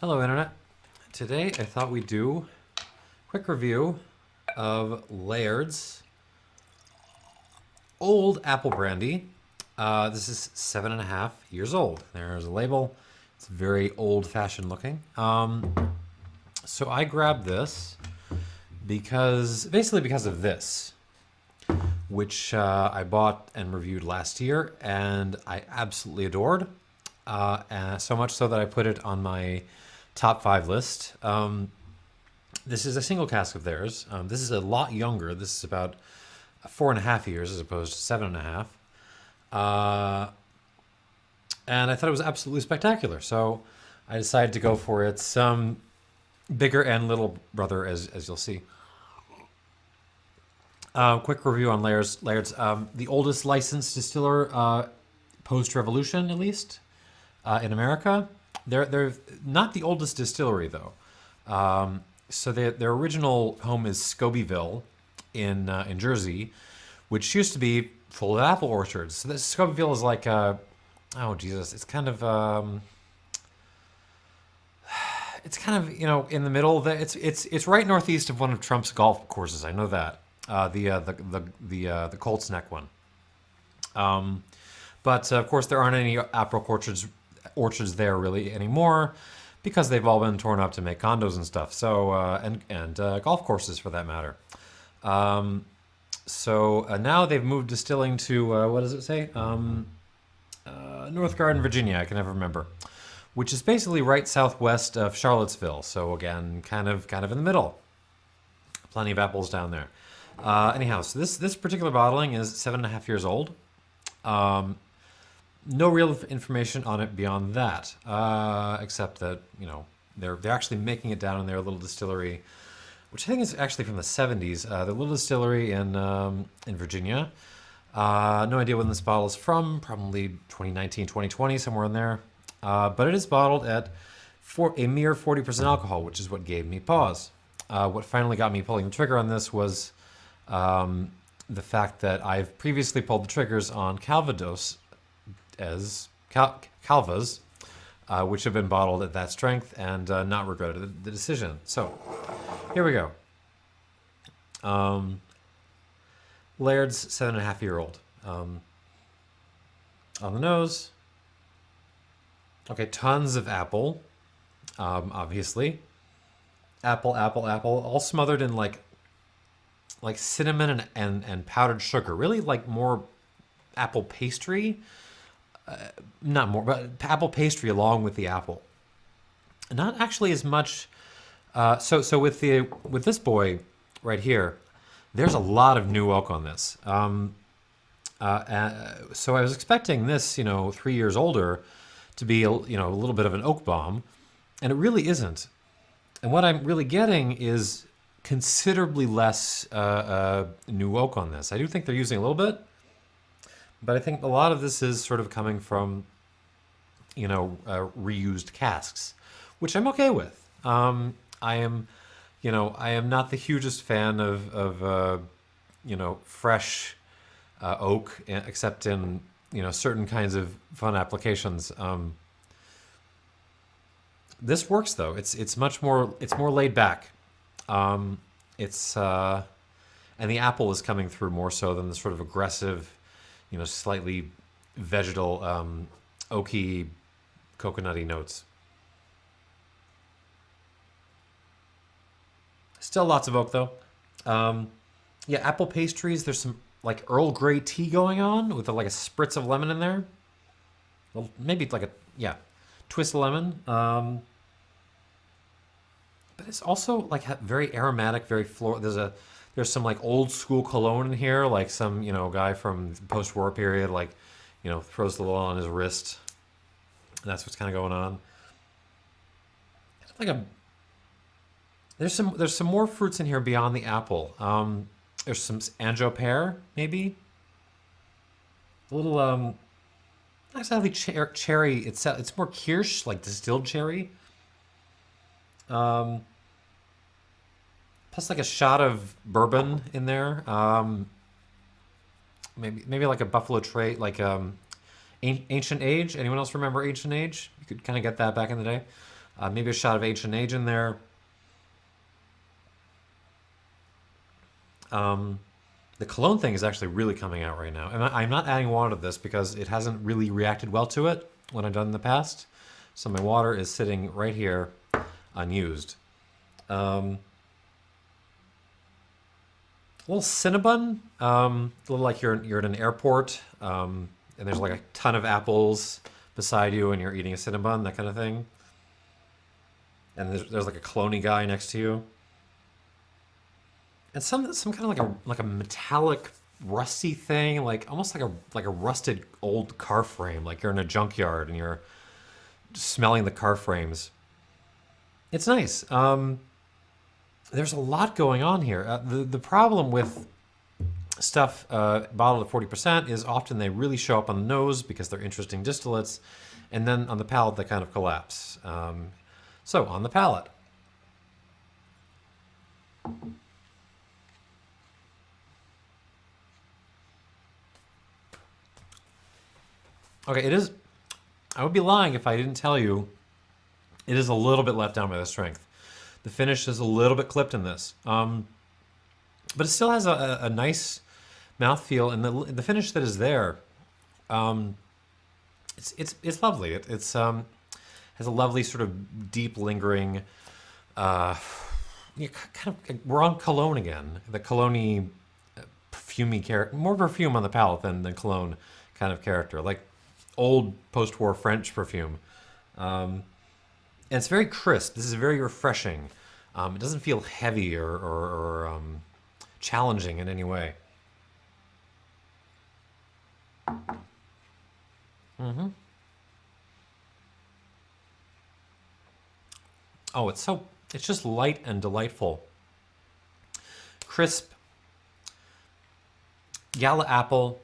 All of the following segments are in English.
Hello, Internet. Today I thought we'd do a quick review of Laird's old apple brandy. This is 7.5 years old. There's a label. It's very old-fashioned looking. So I grabbed this basically because of this, which I bought and reviewed last year, and I absolutely adored. And so much so that I put it on my top 5 list. This is a single cask of theirs. This is a lot younger. This is about 4.5 years as opposed to 7.5. And I thought it was absolutely spectacular. So I decided to go for its bigger and little brother, as you'll see. Quick review on Laird's. The oldest licensed distiller post-revolution, at least, in America. They're not the oldest distillery, though. So their original home is Scobeyville in Jersey, which used to be full of apple orchards. So this Scobeyville is like oh Jesus, it's kind of in the middle. It's right northeast of one of Trump's golf courses. I know that the Colts Neck one. But of course, there aren't any apple orchards there really anymore because they've all been torn up to make condos and stuff. So and golf courses for that matter. So now they've moved distilling to what does it say? North Garden, Virginia. I can never remember, which is basically right southwest of Charlottesville. So again, kind of in the middle. Plenty of apples down there. Anyhow, so this particular bottling is 7.5 years old. No real information on it beyond that, except that they're actually making it down in their little distillery, which I think is actually from the 70s. The little distillery in Virginia. No idea when this bottle is from. Probably 2019, 2020, somewhere in there. But it is bottled at a mere 40% alcohol, which is what gave me pause. What finally got me pulling the trigger on this was the fact that I've previously pulled the triggers on Calvados as Calvas, which have been bottled at that strength and not regretted the decision. So here we go. Laird's 7.5-year-old. On the nose. Okay, tons of apple, obviously. Apple, all smothered in like cinnamon and powdered sugar. Really like more apple pastry. Not more, but apple pastry along with the apple. Not actually as much. So with this boy right here, there's a lot of new oak on this. So I was expecting this, 3 years older, to be a little bit of an oak bomb, and it really isn't. And what I'm really getting is considerably less new oak on this. I do think they're using a little bit, but I think a lot of this is sort of coming from, reused casks, which I'm okay with. I am not the hugest fan of fresh oak, except in certain kinds of fun applications. This works though. It's more laid back. And the apple is coming through more so than the sort of aggressive, slightly vegetal, oaky, coconutty notes. Still lots of oak though. Yeah, apple pastries. There's some like Earl Grey tea going on with like a spritz of lemon in there. Well, maybe like twist of lemon. But it's also like very aromatic, very floral. There's some like old school cologne in here, like some guy from the post-war period, like throws the little on his wrist. And that's what's kind of going on. It's like there's some more fruits in here beyond the apple. There's some anjo pear, maybe. A little not exactly cherry. It's more kirsch, like distilled cherry. Plus like a shot of bourbon in there. Maybe like a Buffalo Trace, like Ancient Age. Anyone else remember Ancient Age? You could kind of get that back in the day. Maybe a shot of H&H in there. The cologne thing is actually really coming out right now. And I'm not adding water to this because it hasn't really reacted well to it when I've done in the past. So my water is sitting right here unused. A little Cinnabon, a little like you're at an airport, and there's like a ton of apples beside you and you're eating a Cinnabon, that kind of thing. And there's like a clone guy next to you. And some kind of like a metallic rusty thing, like almost like a rusted old car frame, like you're in a junkyard and you're smelling the car frames. It's nice. There's a lot going on here. The problem with stuff bottled at 40% is often they really show up on the nose because they're interesting distillates, and then on the palate they kind of collapse. So on the palate. Okay, it is. I would be lying if I didn't tell you it is a little bit let down by the strength. The finish is a little bit clipped in this, but it still has a nice mouthfeel, and the finish that is there, it's lovely. It has a lovely sort of deep lingering. Kind of we're on cologne again. The cologne-y, perfumey character, more perfume on the palate than cologne kind of character, like old post-war French perfume. And it's very crisp. This is very refreshing. It doesn't feel heavy or challenging in any way. Mm-hmm. Oh, it's just light and delightful. Crisp. Gala apple.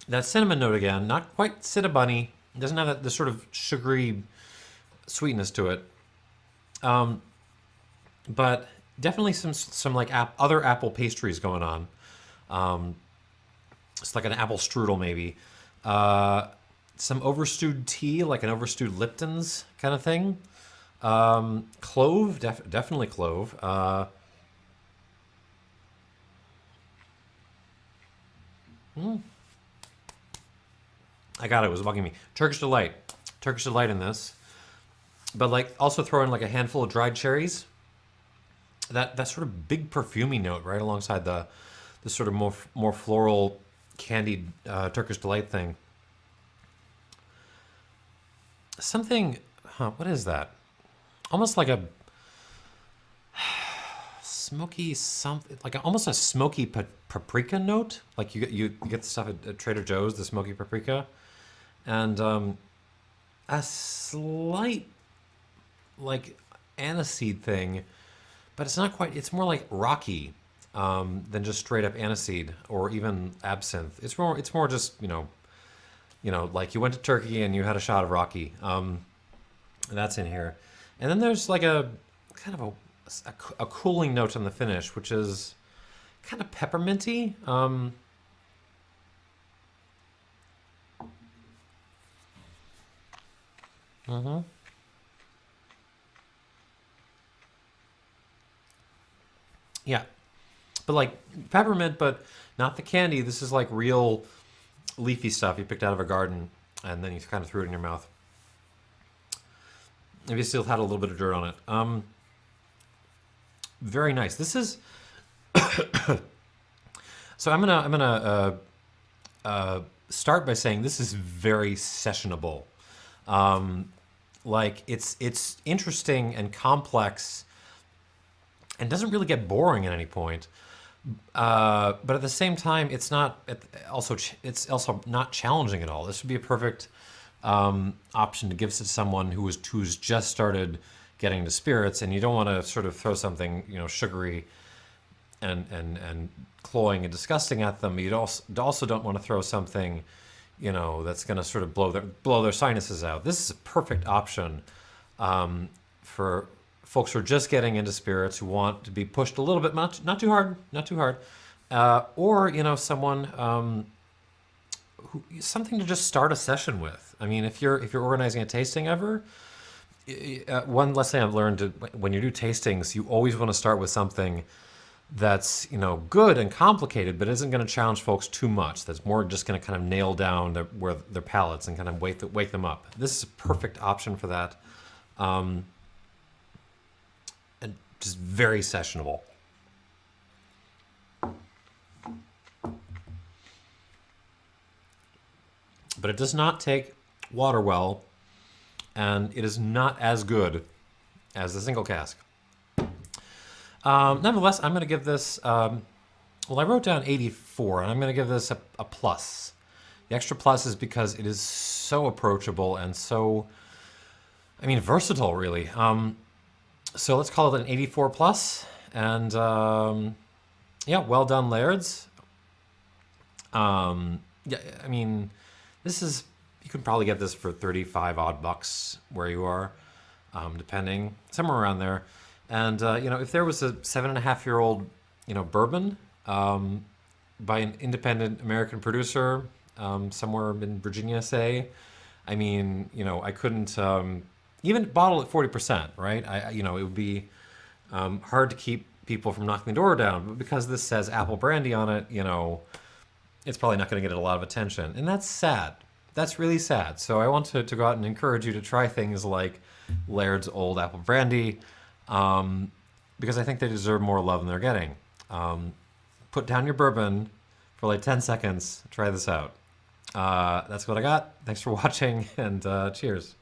That cinnamon note again, not quite Cinnabon-y. It doesn't have the sort of sugary sweetness to it. But definitely some like other apple pastries going on. It's like an apple strudel maybe. Some overstewed tea, like an overstewed Lipton's kind of thing. Clove, definitely clove. I got it. It was bugging me. Turkish delight in this, but like also throw in like a handful of dried cherries. That sort of big perfumey note right alongside the sort of more floral candied Turkish delight thing. Something, what is that? Almost like a smoky almost a smoky paprika note. Like you get the stuff at Trader Joe's, the smoky paprika, and a slight like aniseed thing, but it's not quite. It's more like rocky than just straight up aniseed or even absinthe. It's more just like you went to Turkey and you had a shot of rocky. That's in here, and then there's like a kind of a cooling note on the finish, which is kind of pepperminty. Yeah, but like peppermint, but not the candy. This is like real leafy stuff you picked out of a garden, and then you kind of threw it in your mouth. Maybe it still had a little bit of dirt on it. Very nice. This is so I'm gonna start by saying this is very sessionable. Like it's interesting and complex, and doesn't really get boring at any point. But at the same time, it's also not challenging at all. This would be a perfect option to give to someone who's just started getting into spirits, and you don't want to sort of throw something sugary and cloying and disgusting at them. You also don't want to throw something that's going to sort of blow their sinuses out. This is a perfect option for folks who are just getting into spirits, who want to be pushed a little bit, not too hard, or someone something to just start a session with. I mean, if you're organizing a tasting ever, One lesson I've learned when you do tastings, you always want to start with something that's good and complicated, but isn't going to challenge folks too much. That's more just going to kind of nail down their palates and kind of wake them up. This is a perfect option for that, and just very sessionable. But it does not take water well, and it is not as good as the single cask. Nevertheless, I'm going to give this, well, I wrote down 84, and I'm going to give this a plus. The extra plus is because it is so approachable and so, versatile, really. So let's call it an 84 plus, and yeah, well done, Lairds. Yeah, this is, you could probably get this for 35 odd bucks where you are, depending, somewhere around there. And, if there was a 7.5-year-old, bourbon by an independent American producer somewhere in Virginia, say, I couldn't even bottle at 40%, right? It would be hard to keep people from knocking the door down. But because this says apple brandy on it, it's probably not going to get a lot of attention. And that's sad. That's really sad. So I want to go out and encourage you to try things like Laird's Old Apple Brandy, because I think they deserve more love than they're getting. Put down your bourbon for like 10 seconds. Try this out. That's what I got. Thanks for watching, and cheers.